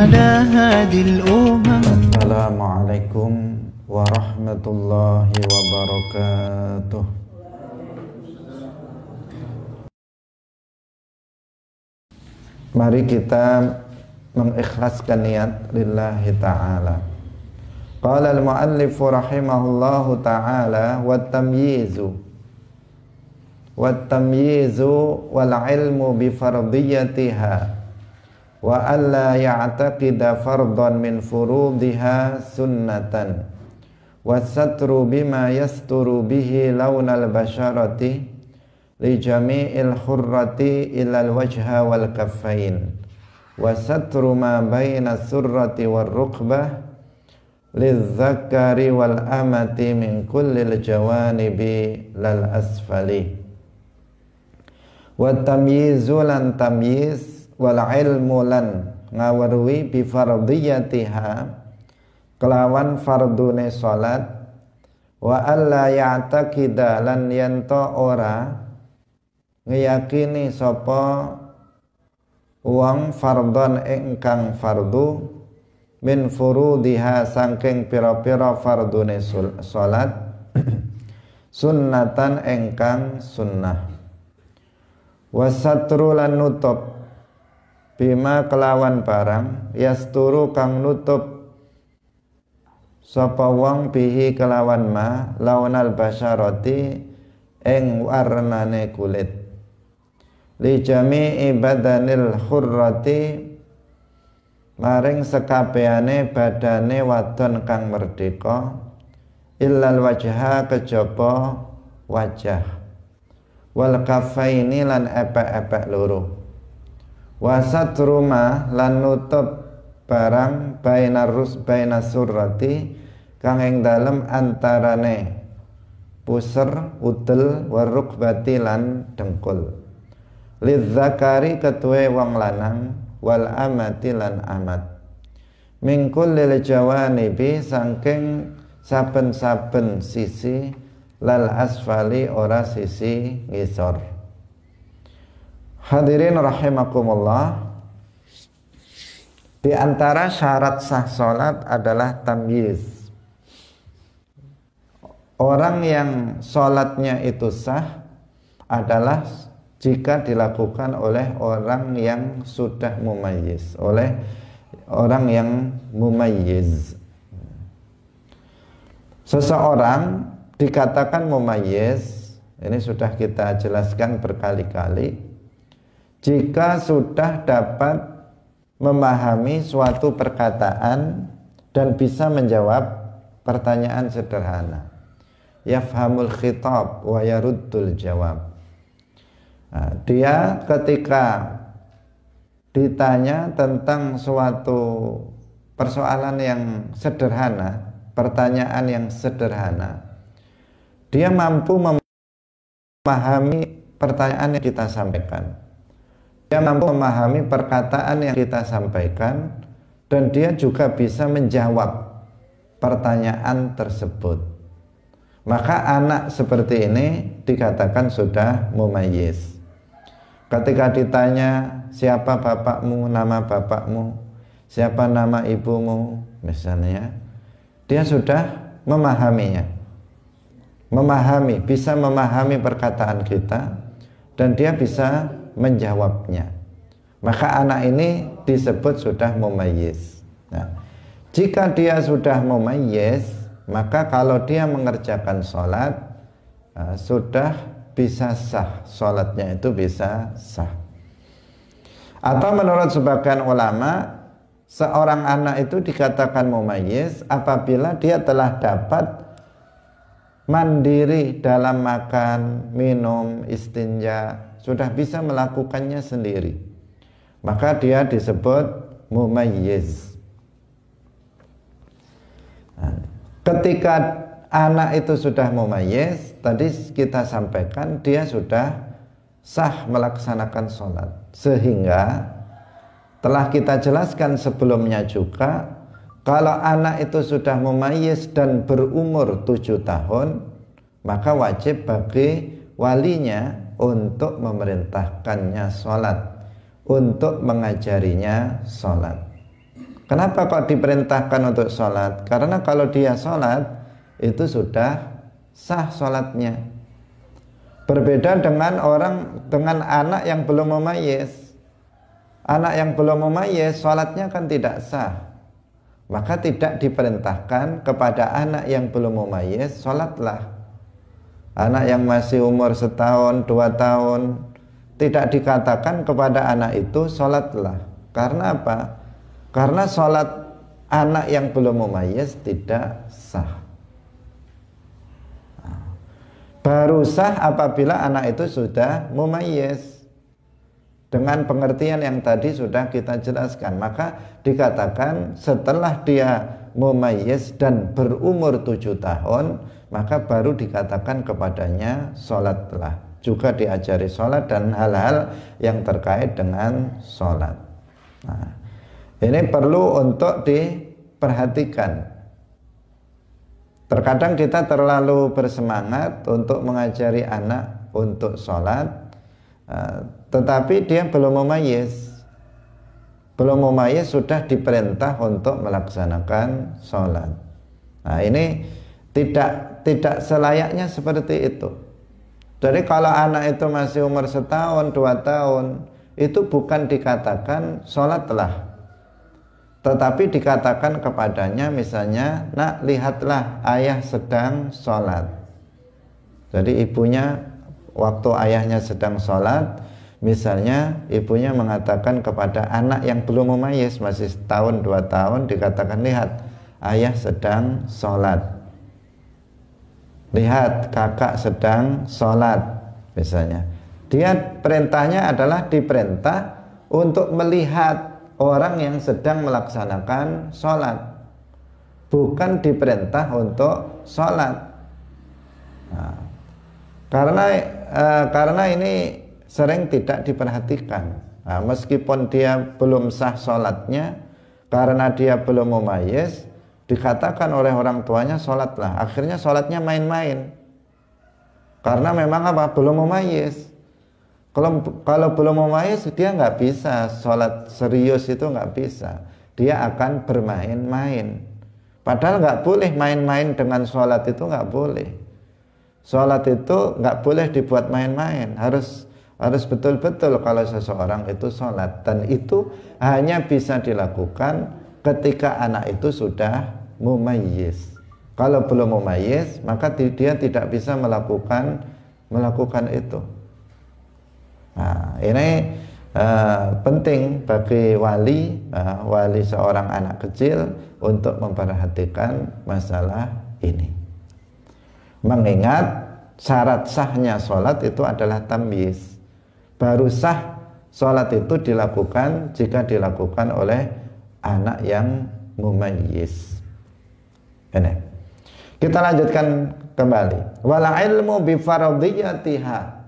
على هادي الأمم. السلام عليكم ورحمة الله وبركاته. Mari kita mengikhlaskan niat lillahi ta'ala. Qala al-muallif rahimahullahu ta'ala wat-tamyizu wal-ilmu bi fardiyatiha wa alla ya'taqida fardan min furudiha sunnatan was-satru bima yasturu bihi lawnal basharati li jami'il hurrati ilal wajha wal kaffain was-satru ma baina surrati war rukbah lizzakari wal amati min kullil jawanibi lal asfali. Wa tamyizu lan tamyiz wal ilmu lan ngawerwi bi fardiyatiha kelawan fardune salat wa alla ya'taqida lan yanto ora ngeyakini sapa wong fardhon ingkang fardu min furudiha saking pira-pira fardune salat sunnatan ingkang sunnah wasatru lan nutup bima kelawan barang yasturu kang nutup sapa wong bihi kelawan ma launal basyarati ing warnane kulit li jami'i badanil hurrati maring sekabehane badane wadon kang merdeka illal wajha kejaba wajah wal kafaini lan epek-epek loro wasatru ma lan nutup barang baina surrati kang ing dalem antarane puser udel warukbati lan dengkul lizzakari ketuwe wong lanang wal amati lan amat min kullil jawanibi saking saben-saben sisi lal asfali ora sisi ngisor. Hadirin rahimakumullah, di antara syarat sah salat adalah tamyiz. Orang yang salatnya itu sah adalah jika dilakukan oleh orang yang sudah mumayyiz, oleh orang yang mumayyiz. Seseorang dikatakan mumayyiz, ini sudah kita jelaskan berkali-kali, jika sudah dapat memahami suatu perkataan dan bisa menjawab pertanyaan sederhana. Yafhamul khitab wa yaruddul jawab. Nah, dia ketika ditanya tentang suatu persoalan yang sederhana, pertanyaan yang sederhana, dia mampu memahami pertanyaan yang kita sampaikan. Dia mampu memahami perkataan yang kita sampaikan dan dia juga bisa menjawab pertanyaan tersebut. Maka anak seperti ini dikatakan sudah mumayyiz. Ketika ditanya siapa bapakmu, nama bapakmu, siapa nama ibumu misalnya, dia sudah memahaminya. Bisa memahami perkataan kita dan dia bisa menjawabnya. Maka anak ini disebut sudah mumayyiz. Nah, jika dia sudah mumayyiz, maka kalau dia mengerjakan sholat sudah bisa sah, sholatnya itu bisa sah. Atau menurut sebagian ulama, seorang anak itu dikatakan mumayyiz apabila dia telah dapat mandiri dalam makan, minum, istinja, sudah bisa melakukannya sendiri, maka dia disebut mumayyiz. Ketika anak itu sudah mumayyiz, tadi kita sampaikan dia sudah sah melaksanakan sholat, sehingga telah kita jelaskan sebelumnya juga, kalau anak itu sudah mumayyiz dan berumur 7 tahun, maka wajib bagi walinya untuk memerintahkannya sholat, untuk mengajarinya sholat. Kenapa kok diperintahkan untuk sholat? Karena kalau dia sholat itu sudah sah sholatnya. Berbeda dengan anak yang belum mumayyiz. Anak yang belum mumayyiz sholatnya kan tidak sah. Maka tidak diperintahkan kepada anak yang belum mumayyiz sholatlah. Anak yang masih umur 1 tahun, 2 tahun, tidak dikatakan kepada anak itu sholatlah. Karena apa? Karena sholat anak yang belum mumayyiz tidak sah. Baru sah apabila anak itu sudah mumayyiz. Dengan pengertian yang tadi sudah kita jelaskan, maka dikatakan setelah dia mumayyiz dan berumur 7 tahun, maka baru dikatakan kepadanya sholatlah. Juga diajari sholat dan hal-hal yang terkait dengan sholat. Nah, ini perlu untuk diperhatikan. Terkadang kita terlalu bersemangat untuk mengajari anak untuk sholat, tetapi dia belum mumayyiz. Belum mumayyiz sudah diperintah untuk melaksanakan sholat. Nah, ini tidak selayaknya seperti itu. Jadi kalau anak itu masih umur 1 tahun, 2 tahun, itu bukan dikatakan sholatlah, tetapi dikatakan kepadanya misalnya, nak lihatlah ayah sedang sholat. Jadi ibunya waktu ayahnya sedang sholat, misalnya ibunya mengatakan kepada anak yang belum mumayyiz, masih 1 tahun 2 tahun, dikatakan lihat ayah sedang sholat, lihat kakak sedang sholat misalnya. Dia perintahnya adalah diperintah untuk melihat orang yang sedang melaksanakan sholat, bukan diperintah untuk sholat. Nah, karena ini sering tidak diperhatikan. Nah, meskipun dia belum sah sholatnya, karena dia belum mumayyiz, dikatakan oleh orang tuanya sholatlah. Akhirnya sholatnya main-main, karena memang apa? Belum mumayyiz. Kalau belum mumayyiz, dia nggak bisa sholat serius, itu nggak bisa. Dia akan bermain-main. Padahal nggak boleh main-main dengan sholat, itu nggak boleh. Sholat itu nggak boleh dibuat main-main. Harus betul-betul kalau seseorang itu sholat. Dan itu hanya bisa dilakukan ketika anak itu sudah mumayyiz. Kalau belum mumayyiz, maka dia tidak bisa melakukan itu. Nah, ini penting bagi wali seorang anak kecil untuk memperhatikan masalah ini. Mengingat syarat sahnya sholat itu adalah tamyiz. Baru sah sholat itu dilakukan jika dilakukan oleh anak yang mumayyiz. Ini. Kita lanjutkan kembali. Wala ilmu bi fardhiyatiha.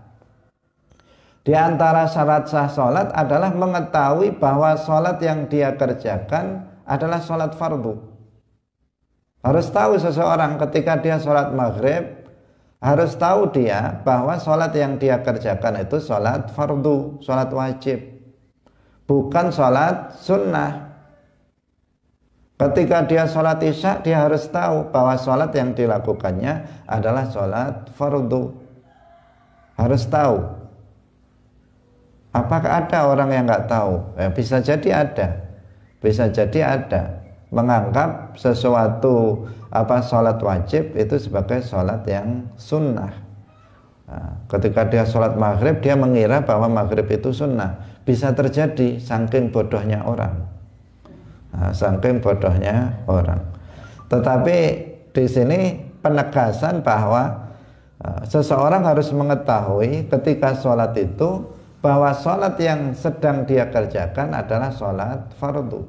Di antara syarat sah sholat adalah mengetahui bahwa sholat yang dia kerjakan adalah sholat fardu. Harus tahu seseorang ketika dia sholat maghrib, harus tahu dia bahwa sholat yang dia kerjakan itu sholat fardu, sholat wajib, bukan sholat sunnah. Ketika dia sholat isya, dia harus tahu bahwa sholat yang dilakukannya adalah sholat fardu. Harus tahu. Apakah ada orang yang nggak tahu? Bisa jadi ada. Menganggap sesuatu sholat wajib itu sebagai sholat yang sunnah. Nah, ketika dia sholat maghrib, dia mengira bahwa maghrib itu sunnah. Bisa terjadi, saking bodohnya orang. Tetapi di sini penegasan bahwa seseorang harus mengetahui ketika sholat itu bahwa sholat yang sedang dia kerjakan adalah sholat fardu.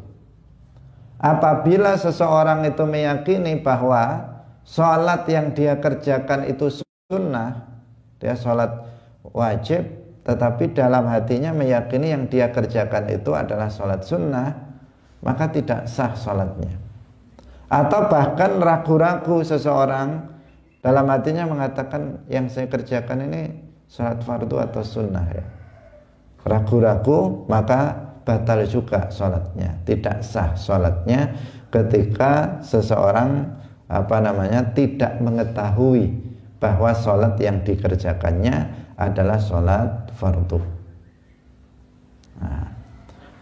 Apabila seseorang itu meyakini bahwa sholat yang dia kerjakan itu sunnah, dia sholat wajib, tetapi dalam hatinya meyakini yang dia kerjakan itu adalah sholat sunnah, maka tidak sah sholatnya. Atau bahkan ragu-ragu seseorang dalam hatinya mengatakan yang saya kerjakan ini sholat fardu atau sunnah ya. Ragu-ragu, maka batal juga sholatnya, tidak sah sholatnya ketika seseorang tidak mengetahui bahwa sholat yang dikerjakannya adalah sholat fardu. Nah,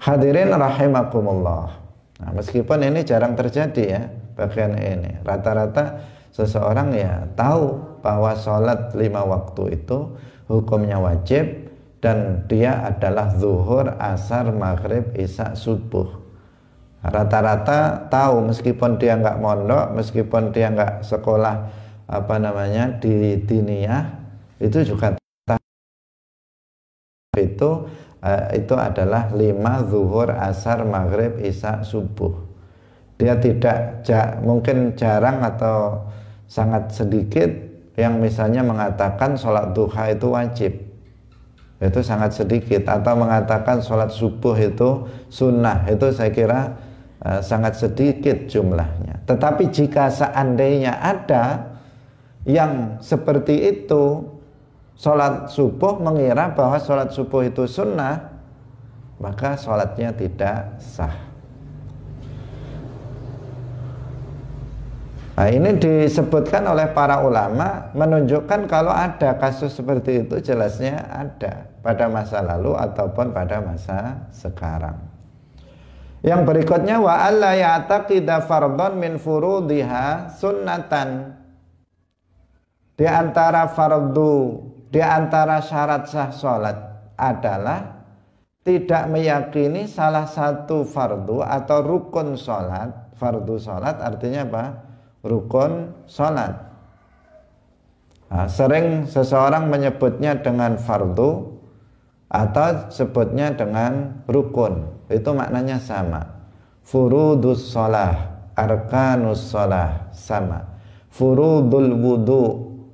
hadirin rahimakumullah. Nah, meskipun ini jarang terjadi ya bagian ini, rata-rata seseorang ya tahu bahwa sholat 5 waktu itu hukumnya wajib dan dia adalah zuhur, asar, maghrib, isya, subuh. Rata-rata tahu meskipun dia nggak mondok, meskipun dia nggak sekolah di diniyah, itu juga tahu itu adalah 5 zuhur, asar, maghrib, isya, subuh. Dia mungkin jarang atau sangat sedikit yang misalnya mengatakan sholat duha itu wajib, itu sangat sedikit, atau mengatakan sholat subuh itu sunnah, itu saya kira sangat sedikit jumlahnya. Tetapi jika seandainya ada yang seperti itu, sholat subuh mengira bahwa sholat subuh itu sunnah, maka sholatnya tidak sah. Nah, ini disebutkan oleh para ulama menunjukkan kalau ada kasus seperti itu jelasnya ada pada masa lalu ataupun pada masa sekarang. Yang berikutnya wa alla ya'taqida fardhon min furudiha sunnatan. Di antara syarat sah salat adalah tidak meyakini salah satu fardu atau rukun salat. Fardu salat artinya apa? Rukun salat. Nah, sering seseorang menyebutnya dengan fardu atau sebutnya dengan rukun, itu maknanya sama. Furudus shalah, arkanus shalah sama. Furudul wudu,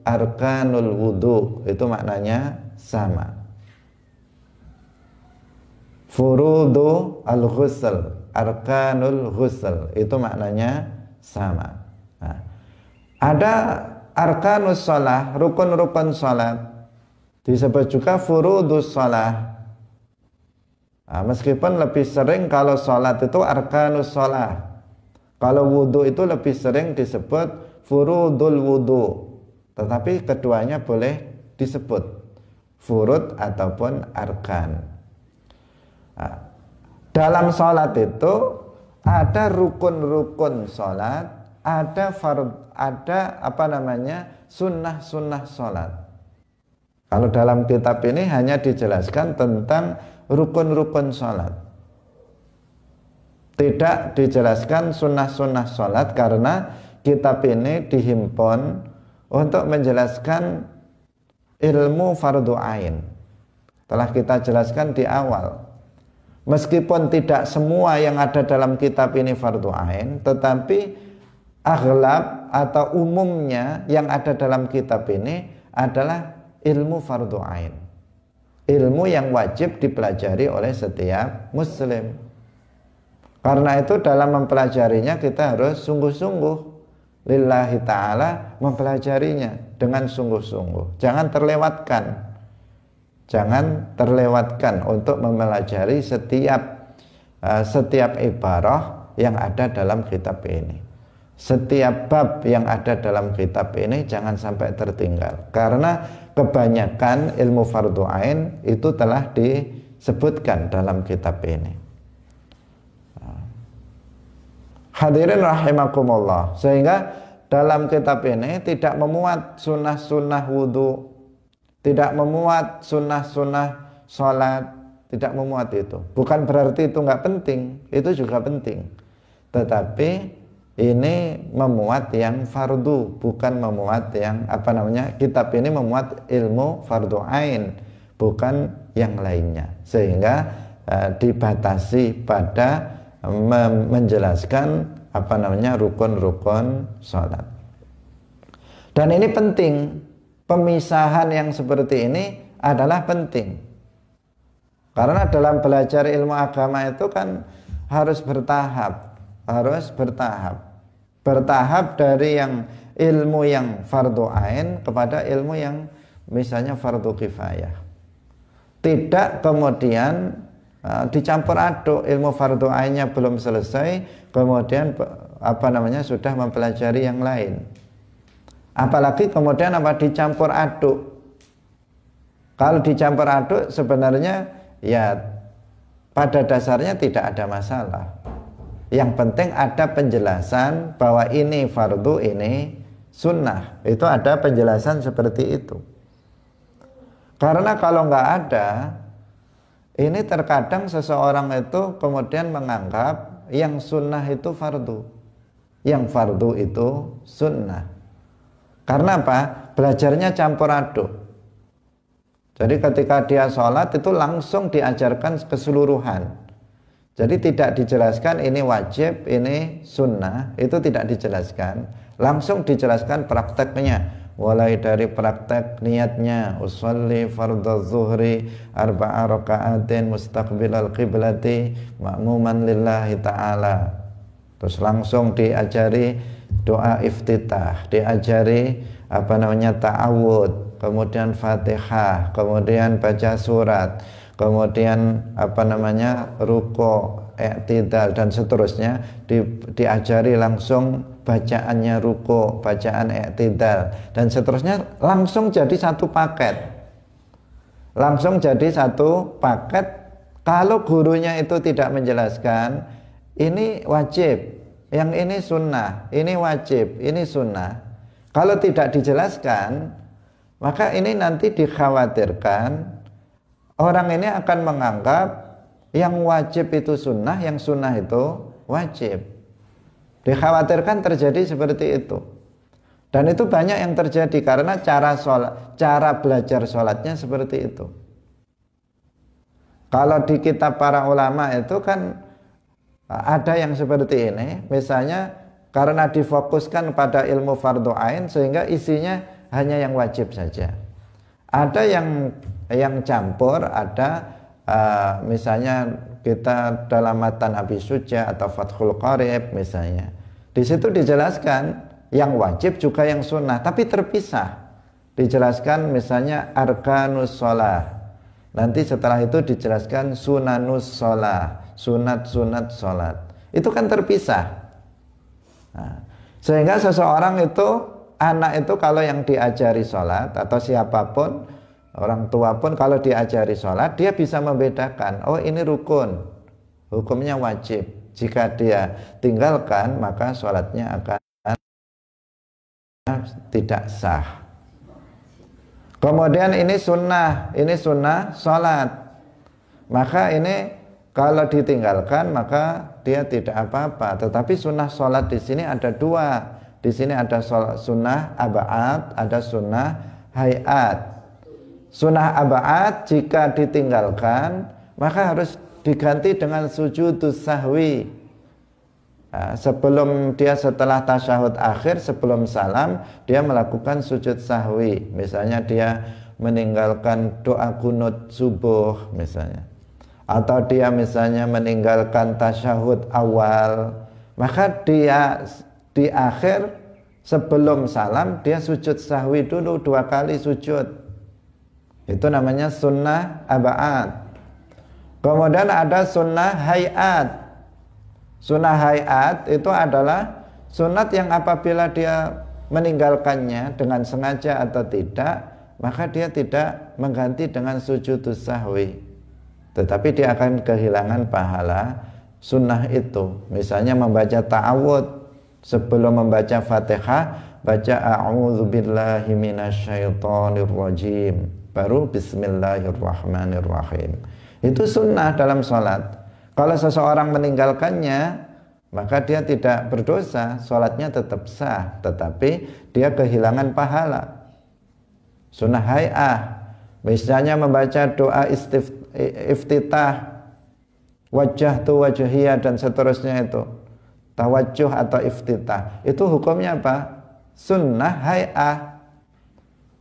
arkanul wudu, itu maknanya sama. Furudu al-ghusl, arkanul ghusl, itu maknanya sama. Nah, ada arkanus shalah, rukun-rukun salat, disebut juga furudus shalah. Nah, meskipun lebih sering kalau salat itu arkanus shalah, kalau wudu itu lebih sering disebut furudul wudu, tetapi keduanya boleh disebut furud ataupun arkan. Nah, dalam salat itu ada rukun-rukun salat, ada sunnah-sunnah salat. Kalau dalam kitab ini hanya dijelaskan tentang rukun-rukun salat, tidak dijelaskan sunnah-sunnah salat, karena kitab ini dihimpun untuk menjelaskan ilmu fardu ain. Telah kita jelaskan di awal, meskipun tidak semua yang ada dalam kitab ini fardu ain, tetapi aghlab atau umumnya yang ada dalam kitab ini adalah ilmu fardu ain, ilmu yang wajib dipelajari oleh setiap muslim. Karena itu dalam mempelajarinya kita harus sungguh-sungguh lillahi ta'ala, mempelajarinya dengan sungguh-sungguh. Jangan terlewatkan untuk mempelajari setiap ibarah yang ada dalam kitab ini. Setiap bab yang ada dalam kitab ini jangan sampai tertinggal, karena kebanyakan ilmu fardu ain itu telah disebutkan dalam kitab ini. Hadirin rahimakumullah, sehingga dalam kitab ini tidak memuat sunnah-sunnah wudu, tidak memuat sunnah-sunnah sholat, tidak memuat itu. Bukan berarti itu nggak penting, itu juga penting. Tetapi ini memuat yang fardu, bukan memuat yang kitab ini memuat ilmu fardu ain, bukan yang lainnya, sehingga dibatasi pada menjelaskan rukun-rukun salat. Dan ini penting, pemisahan yang seperti ini adalah penting, karena dalam belajar ilmu agama itu kan harus bertahap dari yang ilmu yang fardu ain kepada ilmu yang misalnya fardu kifayah. Tidak kemudian dicampur aduk, ilmu fardu ainnya belum selesai, kemudian sudah mempelajari yang lain. Apalagi kemudian dicampur aduk. Kalau dicampur aduk sebenarnya ya pada dasarnya tidak ada masalah. Yang penting ada penjelasan bahwa ini fardu, ini sunnah. Itu ada penjelasan seperti itu. Karena kalau nggak ada, ini terkadang seseorang itu kemudian menganggap yang sunnah itu fardu, yang fardu itu sunnah. Karena apa? Belajarnya campur aduk. Jadi ketika dia sholat itu langsung diajarkan keseluruhan. Jadi tidak dijelaskan ini wajib, ini sunnah, itu tidak dijelaskan. Langsung dijelaskan prakteknya. Mulai dari praktek niatnya, usolli fardhu zuhri arba'a raka'atin mustaqbilal qiblati ma'muman lillahi ta'ala. Terus langsung diajari doa iftitah, diajari ta'awud, kemudian Fatihah, kemudian baca surat, kemudian ruku', i'tidal dan seterusnya, diajari langsung bacaannya ruku', bacaan i'tidal dan seterusnya, langsung jadi satu paket. Langsung jadi satu paket. Kalau gurunya itu tidak menjelaskan, ini wajib, yang ini sunnah, ini wajib, ini sunnah. Kalau tidak dijelaskan, maka ini nanti dikhawatirkan orang ini akan menganggap yang wajib itu sunnah, yang sunnah itu wajib. Dikhawatirkan terjadi seperti itu. Dan itu banyak yang terjadi karena cara belajar sholatnya seperti itu. Kalau di kitab para ulama itu kan ada yang seperti ini, misalnya karena difokuskan pada ilmu fardu ain sehingga isinya hanya yang wajib saja. Ada yang campur, ada misalnya kita dalam matan Abi Suja atau Fathul Qarib misalnya. Di situ dijelaskan yang wajib juga yang sunnah, tapi terpisah. Dijelaskan misalnya arkanus sholah. Nanti setelah itu dijelaskan sunanus sholah, sunat-sunat sholat. Itu kan terpisah. Nah, sehingga seseorang itu, anak itu kalau yang diajari sholat atau siapapun, orang tua pun kalau diajari sholat, dia bisa membedakan, oh ini rukun, hukumnya wajib. Jika dia tinggalkan, maka sholatnya akan tidak sah. Kemudian ini sunnah sholat. Maka ini kalau ditinggalkan maka dia tidak apa-apa. Tetapi sunnah sholat di sini ada dua. Di sini ada sunnah aba'at, ada sunnah hayat. Sunnah aba'at jika ditinggalkan maka harus diganti dengan sujudus sahwi. Sebelum dia setelah tasyahud akhir, sebelum salam, dia melakukan sujud sahwi. Misalnya dia meninggalkan doa kunut subuh misalnya, atau dia misalnya meninggalkan tasyahud awal, maka dia di akhir sebelum salam dia sujud sahwi dulu 2 kali sujud. Itu namanya sunnah aba'at. Kemudian ada sunnah hayat. Sunnah hayat itu adalah sunat yang apabila dia meninggalkannya dengan sengaja atau tidak, maka dia tidak mengganti dengan sujudus sahwi, tetapi dia akan kehilangan pahala sunnah itu. Misalnya membaca ta'awud, sebelum membaca Fatihah baca a'udzubillahi minasyaitonirrajim, baru bismillahirrahmanirrahim. Itu sunnah dalam sholat. Kalau seseorang meninggalkannya, maka dia tidak berdosa, sholatnya tetap sah, tetapi dia kehilangan pahala. Sunnah hay'ah, misalnya membaca doa iftitah, wajah tu wajhiyah dan seterusnya itu, tawajjuh atau iftitah, itu hukumnya apa? Sunnah hay'ah.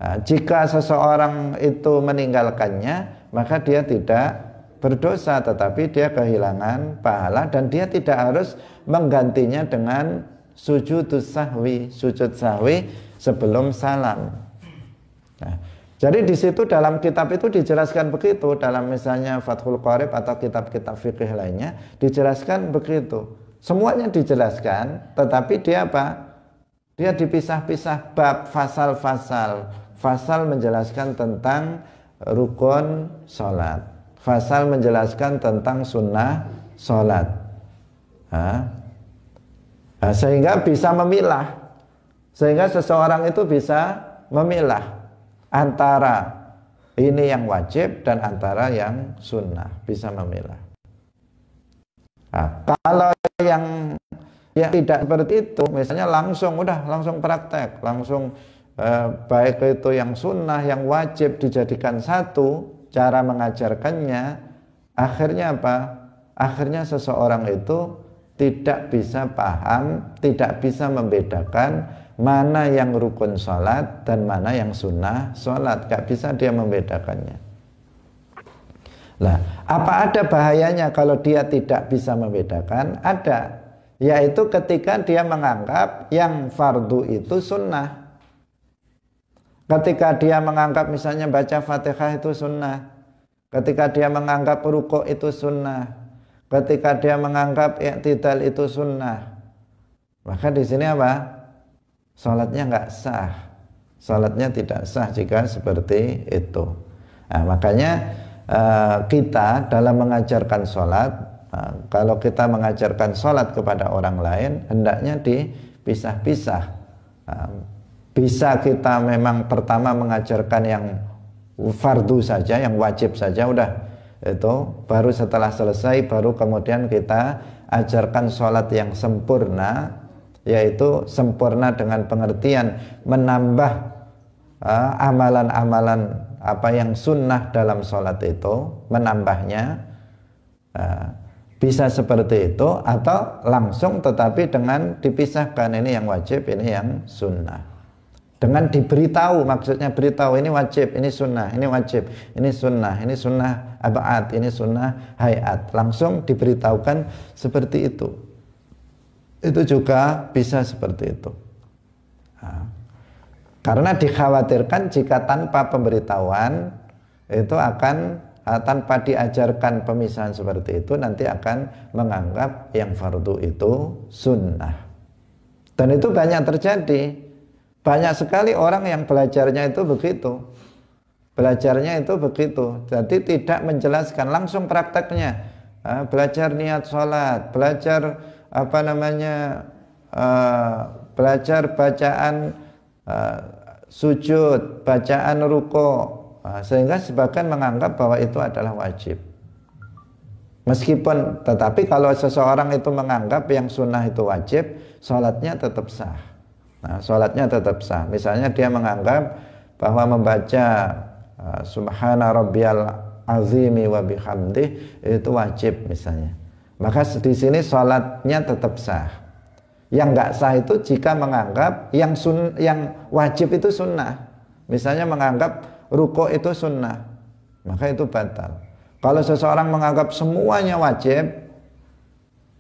Nah, jika seseorang itu meninggalkannya, maka dia tidak berdosa, tetapi dia kehilangan pahala dan dia tidak harus menggantinya dengan sujud sahwi sebelum salam. Nah, Jadi di situ dalam kitab itu dijelaskan begitu, dalam misalnya Fathul Qorib atau kitab-kitab fikih lainnya dijelaskan begitu. Semuanya dijelaskan, tetapi dia apa? Dia dipisah-pisah bab, fasal-fasal. Fasal menjelaskan tentang rukun sholat, fasal menjelaskan tentang sunnah sholat. Sehingga bisa memilah, sehingga seseorang itu bisa memilah antara ini yang wajib dan antara yang sunnah, bisa memilah. Kalau yang tidak seperti itu, misalnya langsung praktek, langsung baik itu yang sunnah, yang wajib dijadikan satu, cara mengajarkannya, akhirnya apa? Akhirnya seseorang itu tidak bisa paham, tidak bisa membedakan mana yang rukun sholat dan mana yang sunnah sholat. Gak bisa dia membedakannya. Nah, apa ada bahayanya kalau dia tidak bisa membedakan? Ada, yaitu ketika dia menganggap yang fardu itu sunnah. Ketika dia menganggap misalnya baca Fatihah itu sunnah, ketika dia menganggap rukuk itu sunnah, ketika dia menganggap i'tidal itu sunnah, maka di sini apa? Salatnya nggak sah, salatnya tidak sah jika seperti itu. Nah, makanya kita dalam mengajarkan salat, kalau kita mengajarkan salat kepada orang lain, hendaknya dipisah-pisah. Bisa kita memang pertama mengajarkan yang fardu saja, yang wajib saja, udah itu, baru setelah selesai baru kemudian kita ajarkan sholat yang sempurna, yaitu sempurna dengan pengertian menambah amalan-amalan apa yang sunnah dalam sholat itu, menambahnya. Bisa seperti itu, atau langsung tetapi dengan dipisahkan, ini yang wajib, ini yang sunnah. Dengan diberitahu, maksudnya beritahu ini wajib, ini sunnah, ini wajib, ini sunnah ab'ad, ini sunnah hayat. Langsung diberitahukan seperti itu. Itu juga bisa seperti itu. Karena dikhawatirkan jika tanpa pemberitahuan itu akan, tanpa diajarkan pemisahan seperti itu, nanti akan menganggap yang fardu itu sunnah. Dan itu banyak terjadi. Banyak sekali orang yang belajarnya itu begitu. Belajarnya itu begitu. Jadi tidak menjelaskan, langsung prakteknya. Belajar niat sholat, belajar belajar bacaan sujud, bacaan ruku, sehingga sebagian menganggap bahwa itu adalah wajib. Meskipun, tetapi kalau seseorang itu menganggap yang sunnah itu wajib, sholatnya tetap sah. Nah, sholatnya tetap sah. Misalnya dia menganggap bahwa membaca subhana rabbiyal azimi wa bihamdih itu wajib misalnya, maka di sini sholatnya tetap sah. Yang nggak sah itu jika menganggap yang wajib itu sunnah. Misalnya menganggap ruku itu sunnah, maka itu batal. Kalau seseorang menganggap semuanya wajib,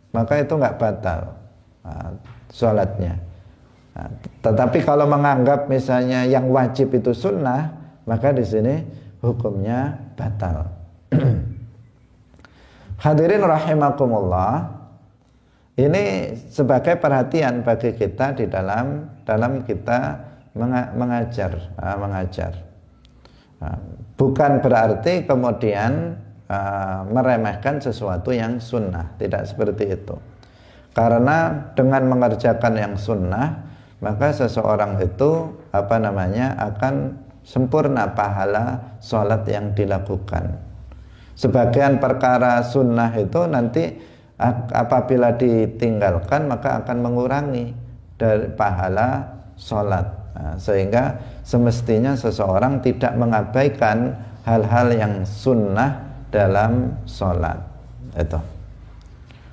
maka itu nggak batal sholatnya. Tetapi kalau menganggap misalnya yang wajib itu sunnah, maka di sini hukumnya batal. Hadirin rahimakumullah, ini sebagai perhatian bagi kita di dalam kita mengajar. Bukan berarti kemudian meremehkan sesuatu yang sunnah, tidak seperti itu. Karena dengan mengerjakan yang sunnah, maka seseorang itu akan sempurna pahala sholat yang dilakukan. Sebagian perkara sunnah itu nanti apabila ditinggalkan maka akan mengurangi dari pahala sholat. Sehingga semestinya seseorang tidak mengabaikan hal-hal yang sunnah dalam sholat. Itu.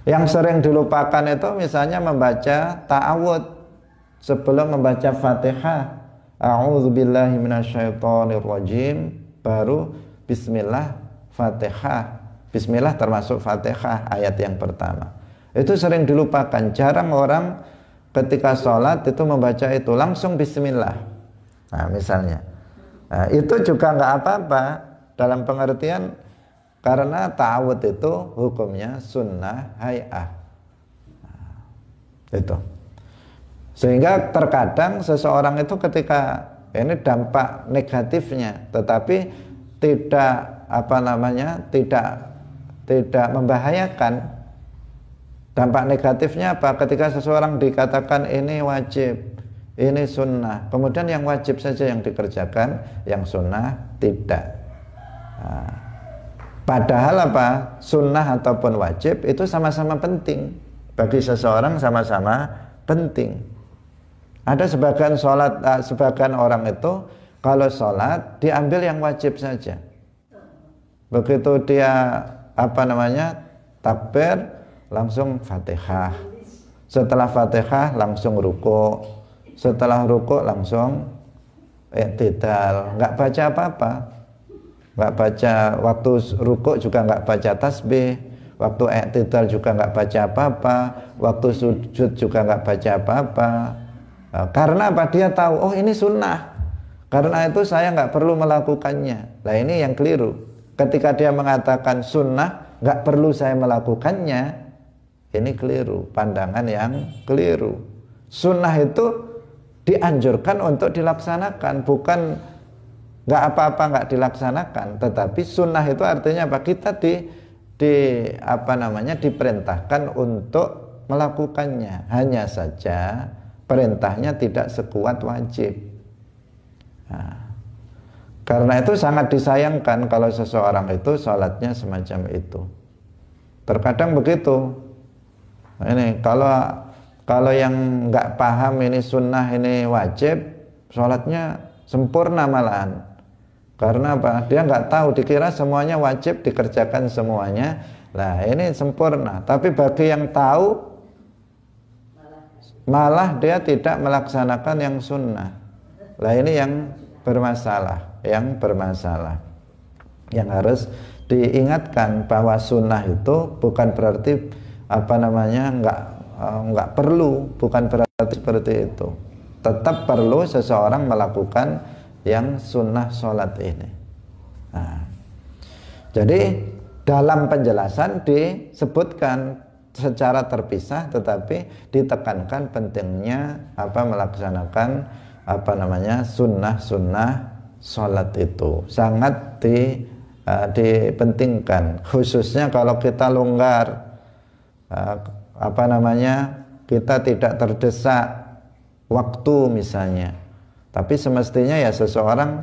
Yang sering dilupakan itu misalnya membaca ta'awud sebelum membaca Fatihah. A'udzubillahi minasyaitonirrajim, baru bismillah Fatihah. Bismillah termasuk Fatihah ayat yang pertama. Itu sering dilupakan. Jarang orang ketika sholat itu membaca itu langsung bismillah. Nah, misalnya Nah, itu juga nggak apa-apa dalam pengertian karena ta'awud itu hukumnya sunnah hay'ah. Nah, itu. Sehingga terkadang seseorang itu ketika ini dampak negatifnya, tetapi tidak tidak membahayakan. Dampak negatifnya apa? Ketika seseorang dikatakan ini wajib, ini sunnah, kemudian yang wajib saja yang dikerjakan, yang sunnah tidak. Nah, padahal apa? Sunnah ataupun wajib itu sama-sama penting bagi seseorang, sama-sama penting. Ada sebagian orang itu kalau sholat diambil yang wajib saja. Begitu dia takbir langsung Fatihah. Setelah Fatihah langsung ruku. Setelah ruku langsung i'tidal. Enggak baca apa-apa. Enggak baca, waktu ruku juga enggak baca tasbih, waktu i'tidal juga enggak baca apa-apa, waktu sujud juga enggak baca apa-apa. Karena apa? Dia tahu, oh ini sunnah. Karena itu saya enggak perlu melakukannya. Nah ini yang keliru. Ketika dia mengatakan sunnah, enggak perlu saya melakukannya, ini keliru, pandangan yang keliru. Sunnah itu dianjurkan untuk dilaksanakan, bukan nggak apa-apa nggak dilaksanakan. Tetapi sunnah itu artinya apa? Kita diperintahkan untuk melakukannya. Hanya saja perintahnya tidak sekuat wajib. Nah, karena itu sangat disayangkan kalau seseorang itu sholatnya semacam itu. Terkadang begitu. Ini kalau yang nggak paham ini sunnah ini wajib, sholatnya sempurna malahan. Karena apa? Dia nggak tahu, dikira semuanya wajib dikerjakan semuanya. Nah ini sempurna. Tapi bagi yang tahu, malah dia tidak melaksanakan yang sunnah. Nah ini yang bermasalah, yang harus diingatkan bahwa sunnah itu bukan berarti nggak perlu, bukan berarti seperti itu. Tetap perlu seseorang melakukan yang sunnah sholat ini. Nah, jadi dalam penjelasan disebutkan secara terpisah, tetapi ditekankan pentingnya melaksanakan sunnah sholat itu sangat dipentingkan, khususnya kalau kita longgar, kita tidak terdesak waktu misalnya, tapi semestinya ya seseorang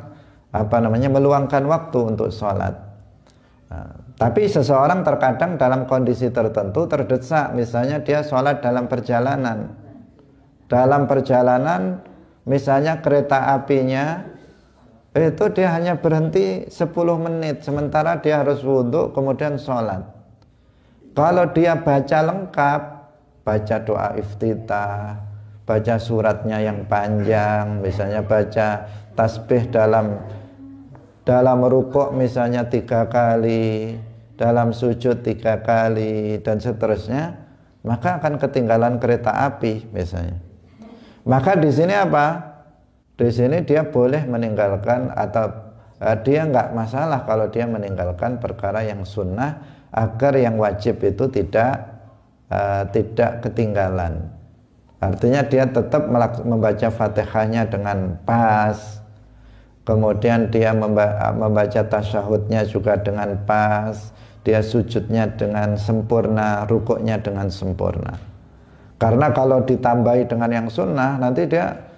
meluangkan waktu untuk sholat. Tapi seseorang terkadang dalam kondisi tertentu terdesak, misalnya dia sholat dalam perjalanan, misalnya kereta apinya itu dia hanya berhenti 10 menit, sementara dia harus wudhu kemudian sholat. Kalau dia baca lengkap, baca doa iftitah, baca suratnya yang panjang, misalnya baca tasbih dalam rukuk misalnya 3 kali, dalam sujud 3 kali dan seterusnya, maka akan ketinggalan kereta api misalnya. Maka di sini apa? Di sini dia boleh meninggalkan atau dia nggak masalah kalau dia meninggalkan perkara yang sunnah agar yang wajib itu tidak ketinggalan. Artinya dia tetap membaca Fatihahnya dengan pas, kemudian dia membaca tasyahudnya juga dengan pas, dia sujudnya dengan sempurna, rukuknya dengan sempurna. Karena kalau ditambahi dengan yang sunnah, nanti dia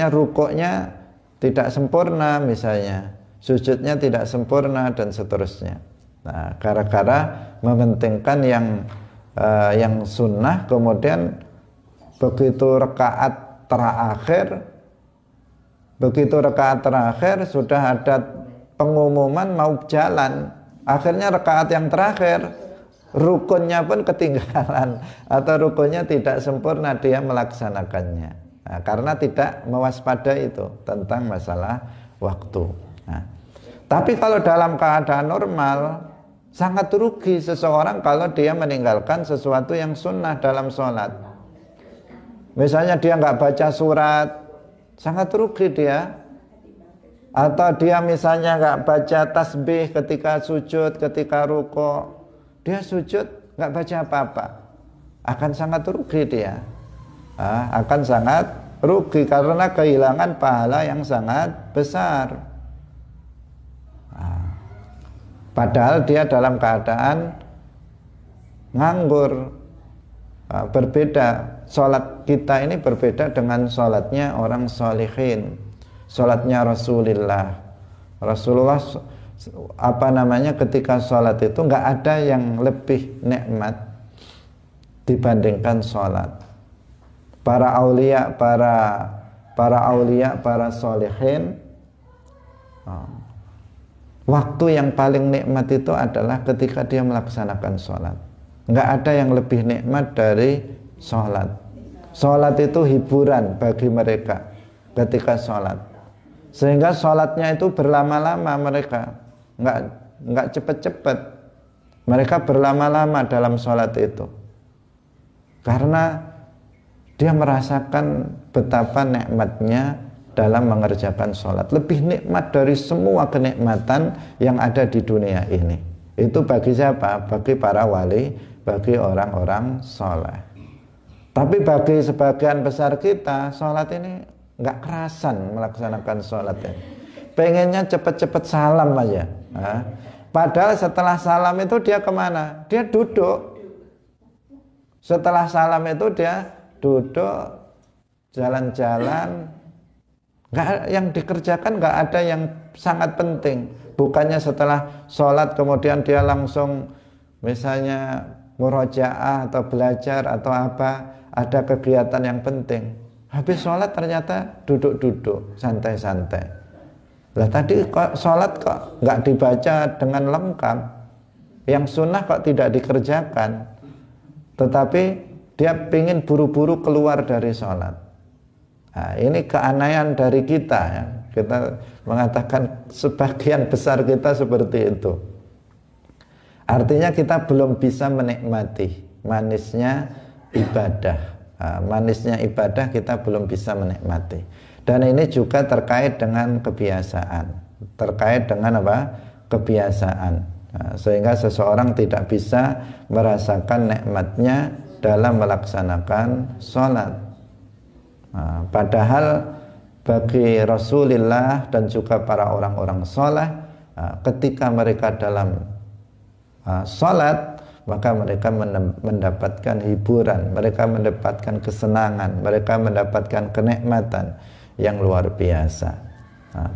rukuknya tidak sempurna misalnya, sujudnya tidak sempurna dan seterusnya. Nah, gara-gara mementingkan yang sunnah, kemudian begitu rakaat terakhir sudah ada pengumuman mau jalan, akhirnya rakaat yang terakhir rukunnya pun ketinggalan atau rukunnya tidak sempurna dia melaksanakannya. Nah, karena tidak mewaspadai itu tentang masalah waktu. Nah, tapi kalau dalam keadaan normal, sangat rugi seseorang kalau dia meninggalkan sesuatu yang sunnah dalam sholat. Misalnya dia nggak baca surat, sangat rugi dia. Atau dia misalnya nggak baca tasbih ketika sujud, ketika ruko, dia sujud nggak baca apa-apa, akan sangat rugi dia. Akan sangat rugi karena kehilangan pahala yang sangat besar. Padahal dia dalam keadaan nganggur. Berbeda, sholat kita ini berbeda dengan sholatnya orang sholihin, sholatnya Rasulullah ketika sholat itu nggak ada yang lebih nikmat dibandingkan sholat. Para aulia, para sholihin, waktu yang paling nikmat itu adalah ketika dia melaksanakan sholat. Nggak ada yang lebih nikmat dari sholat. Sholat itu hiburan bagi mereka ketika sholat, sehingga sholatnya itu berlama-lama. Mereka nggak cepet-cepet, mereka berlama-lama dalam sholat itu karena dia merasakan betapa nikmatnya dalam mengerjakan sholat. Lebih nikmat dari semua kenikmatan yang ada di dunia ini. Itu bagi siapa? Bagi para wali, bagi orang-orang soleh. Tapi bagi sebagian besar kita, sholat ini nggak kerasan melaksanakan sholat ini. Pengennya cepet-cepet salam aja. Padahal setelah salam itu dia kemana? Dia duduk. Setelah salam itu dia duduk, jalan-jalan. Yang dikerjakan nggak ada yang sangat penting. Bukannya setelah sholat kemudian dia langsung misalnya murojaah atau belajar atau apa, ada kegiatan yang penting. Habis sholat ternyata duduk-duduk santai-santai. Lah tadi kok sholat kok nggak dibaca dengan lengkap, yang sunnah kok tidak dikerjakan, tetapi dia ingin buru-buru keluar dari sholat. Nah, ini keanehan dari kita ya. Kita mengatakan sebagian besar kita seperti itu. Artinya kita belum bisa menikmati manisnya ibadah. Manisnya ibadah kita belum bisa menikmati. Dan ini juga terkait dengan kebiasaan. Terkait dengan apa? Kebiasaan. Sehingga seseorang tidak bisa merasakan nikmatnya dalam melaksanakan sholat. Padahal bagi Rasulullah dan juga para orang-orang soleh, ketika mereka dalam sholat, maka mereka mendapatkan hiburan, mereka mendapatkan kesenangan, mereka mendapatkan kenikmatan yang luar biasa.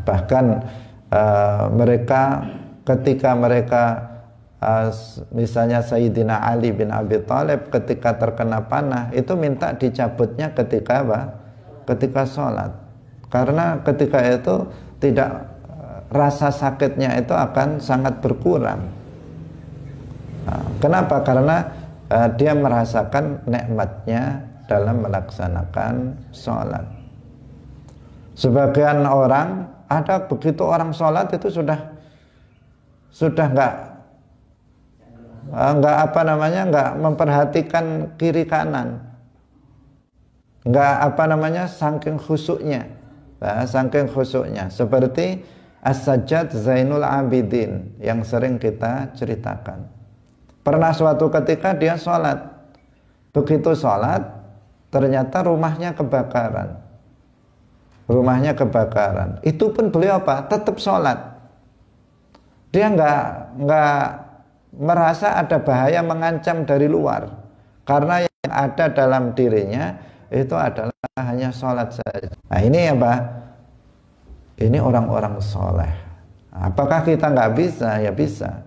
Bahkan mereka ketika mereka misalnya Sayyidina Ali bin Abi Thalib ketika terkena panah itu minta dicabutnya ketika apa? Ketika sholat, karena ketika itu tidak, rasa sakitnya itu akan sangat berkurang. Kenapa? Karena dia merasakan nikmatnya dalam melaksanakan sholat. Sebagian orang ada begitu orang sholat itu sudah nggak memperhatikan kiri kanan. Saking khusyuknya seperti As-Sajjad Zainul Abidin yang sering kita ceritakan. Pernah suatu ketika dia sholat, begitu sholat ternyata rumahnya kebakaran. Itu pun beliau apa? Tetap sholat. Dia nggak merasa ada bahaya mengancam dari luar, karena yang ada dalam dirinya itu adalah hanya sholat saja. Nah ini apa? Ini orang-orang soleh. Apakah kita nggak bisa? Ya bisa.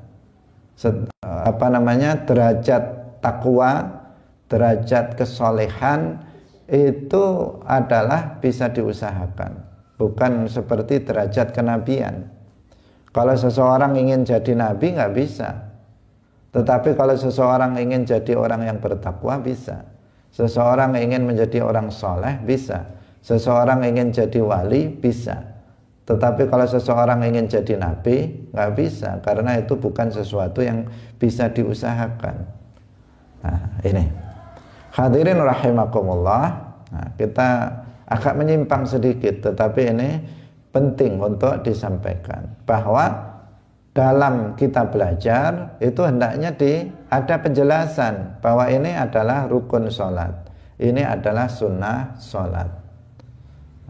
Derajat takwa, derajat kesolehan itu adalah bisa diusahakan. Bukan seperti derajat kenabian. Kalau seseorang ingin jadi nabi nggak bisa. Tetapi kalau seseorang ingin jadi orang yang bertakwa bisa. Seseorang ingin menjadi orang soleh bisa. Seseorang ingin jadi wali bisa. Tetapi kalau seseorang ingin jadi nabi nggak bisa, karena itu bukan sesuatu yang bisa diusahakan. Nah ini hadirin rahimakumullah. Nah, kita agak menyimpang sedikit, tetapi ini penting untuk disampaikan bahwa dalam kita belajar itu hendaknya ada penjelasan bahwa ini adalah rukun sholat, ini adalah sunnah sholat.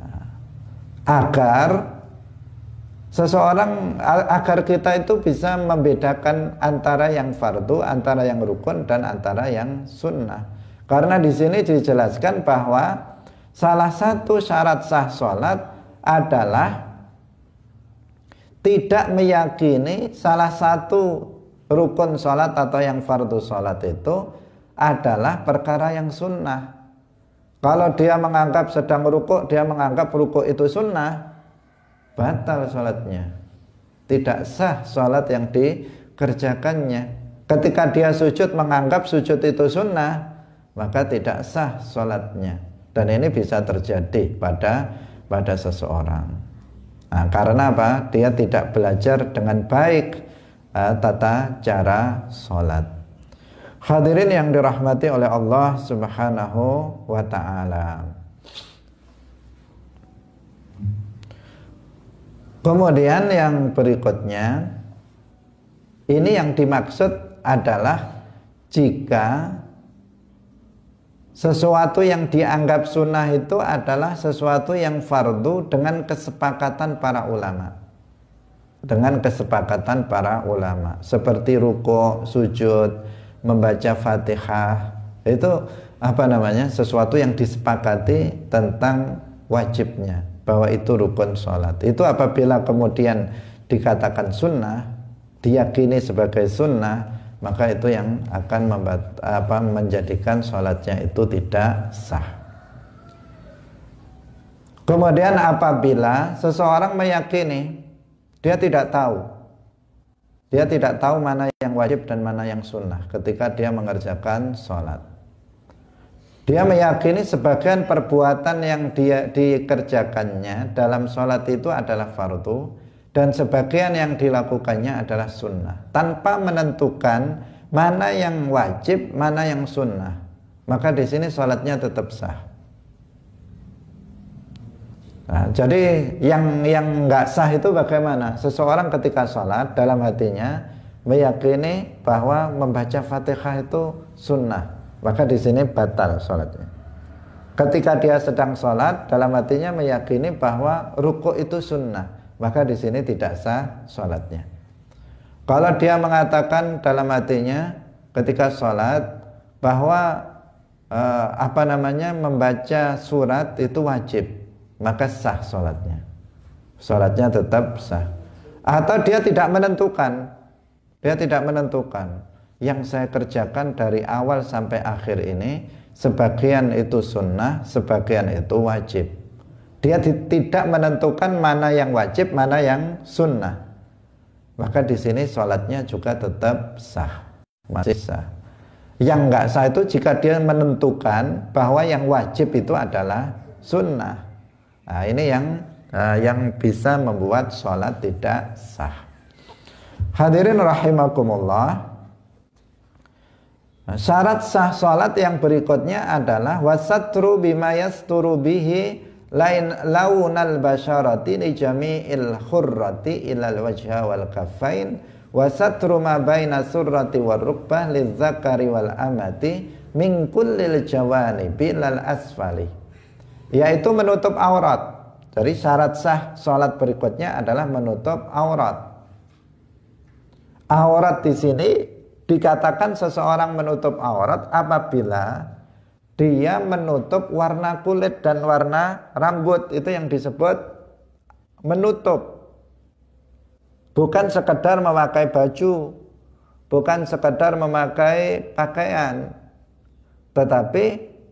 Nah, agar kita itu bisa membedakan antara yang fardu, antara yang rukun, dan antara yang sunnah. Karena di sini dijelaskan bahwa salah satu syarat sah sholat adalah tidak meyakini salah satu rukun sholat atau yang fardu sholat itu adalah perkara yang sunnah. Kalau dia menganggap sedang rukuk, dia menganggap rukuk itu sunnah, batal sholatnya, tidak sah sholat yang dikerjakannya. Ketika dia sujud menganggap sujud itu sunnah, maka tidak sah sholatnya. Dan ini bisa terjadi pada seseorang. Nah, karena apa? Dia tidak belajar dengan baik tata cara sholat. Hadirin yang dirahmati oleh Allah Subhanahu wa ta'ala. Kemudian yang berikutnya, ini yang dimaksud adalah jika sesuatu yang dianggap sunnah itu adalah sesuatu yang fardu dengan kesepakatan para ulama. Dengan kesepakatan para ulama. Seperti rukuk, sujud, membaca Fatihah. Itu sesuatu yang disepakati tentang wajibnya, bahwa itu rukun sholat. Itu apabila kemudian dikatakan sunnah, diyakini sebagai sunnah, maka itu yang akan menjadikan sholatnya itu tidak sah. Kemudian apabila seseorang meyakini dia tidak tahu mana yang wajib dan mana yang sunnah ketika dia mengerjakan sholat. Dia meyakini sebagian perbuatan yang dia dikerjakannya dalam sholat itu adalah fardu, dan sebagian yang dilakukannya adalah sunnah, tanpa menentukan mana yang wajib, mana yang sunnah. Maka di sini sholatnya tetap sah. Nah, jadi yang nggak sah itu bagaimana? Seseorang ketika sholat dalam hatinya meyakini bahwa membaca Fatihah itu sunnah, maka di sini batal sholatnya. Ketika dia sedang sholat dalam hatinya meyakini bahwa rukuk itu sunnah, maka di sini tidak sah sholatnya. Kalau dia mengatakan dalam hatinya ketika sholat bahwa membaca surat itu wajib, maka sah sholatnya. Sholatnya tetap sah. Atau dia tidak menentukan, yang saya kerjakan dari awal sampai akhir ini sebagian itu sunnah, sebagian itu wajib. Dia tidak menentukan mana yang wajib, mana yang sunnah. Maka di sini sholatnya juga tetap sah, masih sah. Yang nggak sah itu jika dia menentukan bahwa yang wajib itu adalah sunnah. Nah, ini yang bisa membuat sholat tidak sah. Hadirin rahimakumullah. Syarat sah sholat yang berikutnya adalah wasatru bima yasturu bihi lain launal basyarati li jami'il khurrati ilal wajha wal kaffain wa satru ma baina surrati war rukbah lidzakari wal amati min kullil jawanibi lal asfali, yaitu menutup aurat. Jadi syarat sah salat berikutnya adalah menutup aurat. Aurat di sini dikatakan seseorang menutup aurat apabila dia menutup warna kulit dan warna rambut, itu yang disebut menutup. Bukan sekedar memakai baju, bukan sekedar memakai pakaian, tetapi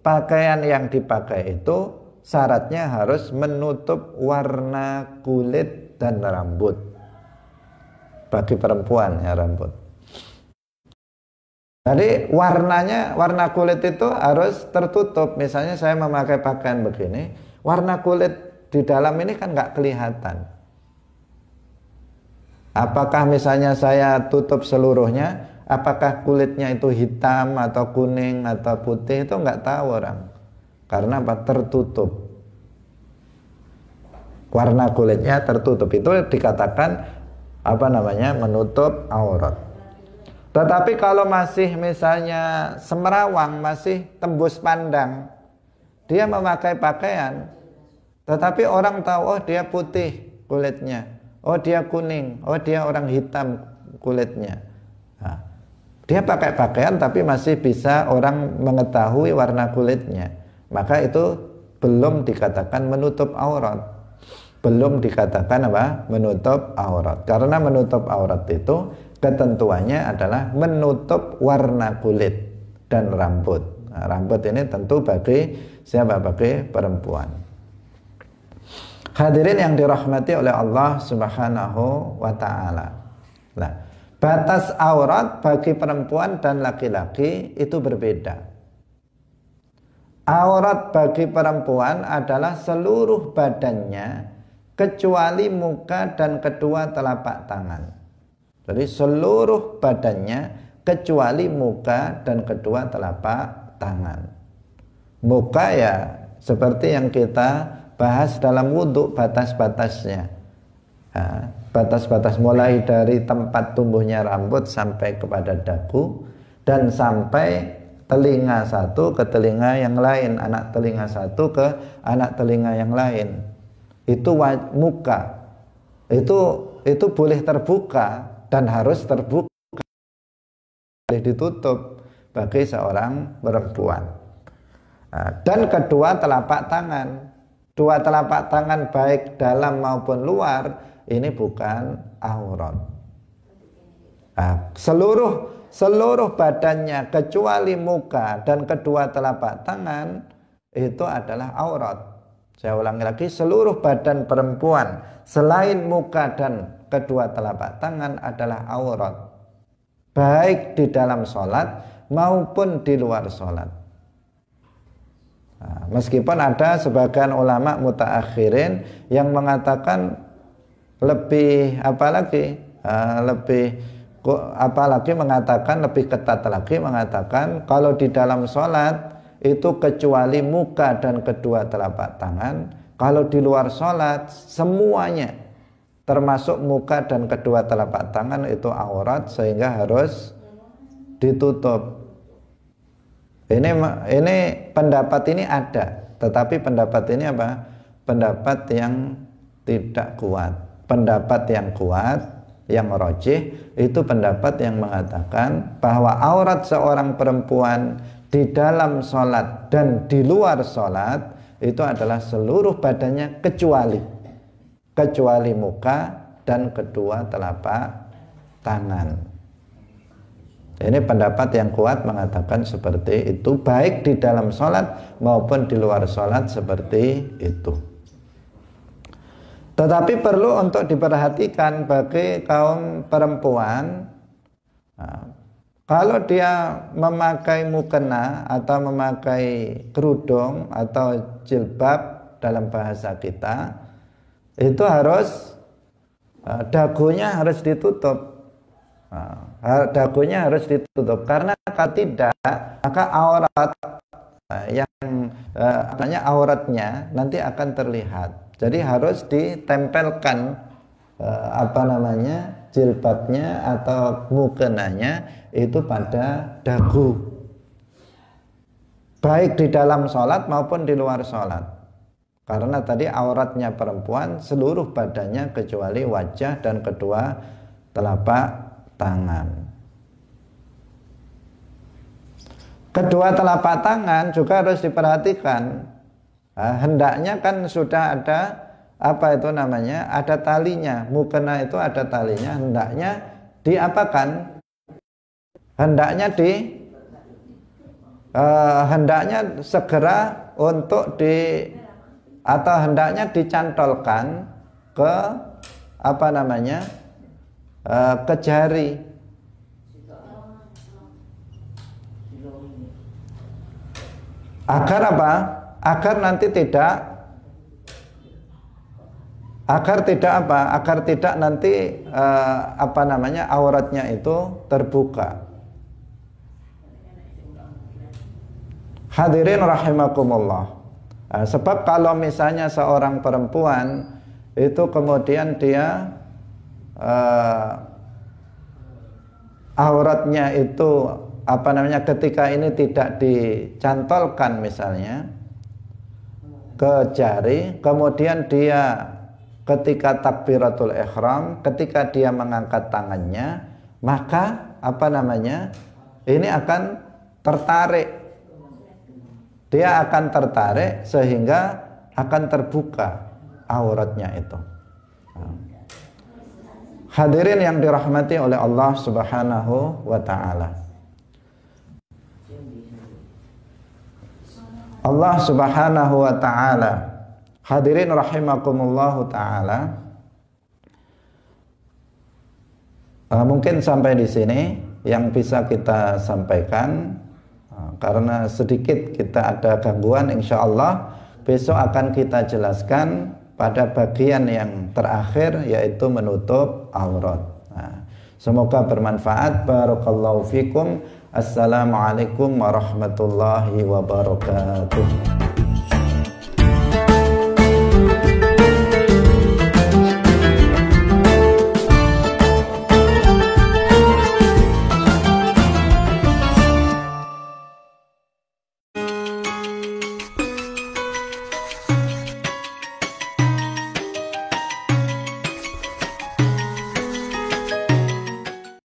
pakaian yang dipakai itu syaratnya harus menutup warna kulit dan rambut. Bagi perempuan ya rambut. Jadi warna kulit itu harus tertutup. Misalnya saya memakai pakaian begini, warna kulit di dalam ini kan nggak kelihatan. Apakah misalnya saya tutup seluruhnya, apakah kulitnya itu hitam atau kuning atau putih, itu nggak tahu orang. Karena apa? Tertutup. warna kulitnya tertutup, itu dikatakan apa namanya, menutup aurat. Tetapi kalau masih misalnya semerawang, masih tembus pandang, dia memakai pakaian, tetapi orang tahu, oh dia putih kulitnya, oh dia kuning, oh dia orang hitam kulitnya. Nah, dia pakai pakaian tapi masih bisa orang mengetahui warna kulitnya, maka itu belum dikatakan menutup aurat. Belum dikatakan apa? Menutup aurat. Karena menutup aurat itu ketentuannya adalah menutup warna kulit dan rambut. Nah, rambut ini tentu bagi siapa? Bagi perempuan. Hadirin yang dirahmati oleh Allah Subhanahu wa ta'ala. Nah, batas aurat bagi perempuan dan laki-laki itu berbeda. Aurat bagi perempuan adalah seluruh badannya kecuali muka dan kedua telapak tangan. Jadi seluruh badannya kecuali muka dan kedua telapak tangan. Muka ya seperti yang kita bahas dalam wudhu, batas-batasnya. Nah, batas-batas mulai dari tempat tumbuhnya rambut sampai kepada dagu, dan sampai telinga satu ke telinga yang lain, anak telinga satu ke anak telinga yang lain. Itu muka. Itu boleh terbuka dan harus terbuka, boleh ditutup bagi seorang perempuan. Nah, dan kedua telapak tangan, dua telapak tangan baik dalam maupun luar, ini bukan aurat. Nah, seluruh badannya kecuali muka dan kedua telapak tangan itu adalah aurat. Saya ulangi lagi, seluruh badan perempuan selain muka dan kedua telapak tangan adalah aurat, baik di dalam sholat maupun di luar sholat. Nah, meskipun ada sebagian ulama mutaakhirin yang mengatakan lebih apalagi mengatakan lebih ketat lagi, mengatakan kalau di dalam sholat itu kecuali muka dan kedua telapak tangan, kalau di luar sholat semuanya termasuk muka dan kedua telapak tangan itu aurat, sehingga harus ditutup. Ini pendapat ini ada, tetapi pendapat ini apa? Pendapat yang tidak kuat. Pendapat yang kuat, yang rajih, itu pendapat yang mengatakan bahwa aurat seorang perempuan di dalam sholat dan di luar sholat itu adalah seluruh badannya kecuali muka dan kedua telapak tangan. Ini pendapat yang kuat mengatakan seperti itu, baik di dalam sholat maupun di luar sholat seperti itu. Tetapi perlu untuk diperhatikan bagi kaum perempuan, kalau dia memakai mukena atau memakai kerudung atau jilbab dalam bahasa kita, itu harus dagunya harus ditutup. Dagunya harus ditutup, karena kalau tidak maka aurat auratnya nanti akan terlihat. Jadi harus ditempelkan jilbabnya atau mukenanya itu pada dagu, baik di dalam sholat maupun di luar sholat. Karena tadi auratnya perempuan seluruh badannya kecuali wajah dan kedua telapak tangan. Kedua telapak tangan juga harus diperhatikan. Hendaknya kan sudah ada ada talinya. Mukena itu ada talinya. Hendaknya diapakan? Hendaknya segera untuk hendaknya dicantolkan ke ke jari. Agar apa? Agar tidak nanti auratnya itu terbuka. Hadirin rahimakumullah. Sebab kalau misalnya seorang perempuan itu kemudian dia auratnya itu ketika ini tidak dicantolkan misalnya ke jari, kemudian dia ketika takbiratul ihram, ketika dia mengangkat tangannya, maka ini akan tertarik, dia akan tertarik sehingga akan terbuka auratnya itu. Hadirin yang dirahmati oleh Allah Subhanahu wa ta'ala, Allah Subhanahu wa ta'ala, hadirin rahimakumullahu ta'ala, mungkin sampai di sini yang bisa kita sampaikan, karena sedikit kita ada gangguan, insya Allah besok akan kita jelaskan pada bagian yang terakhir, yaitu menutup aurat. Semoga bermanfaat. Barakallahu fikum. Assalamualaikum warahmatullahi wabarakatuh.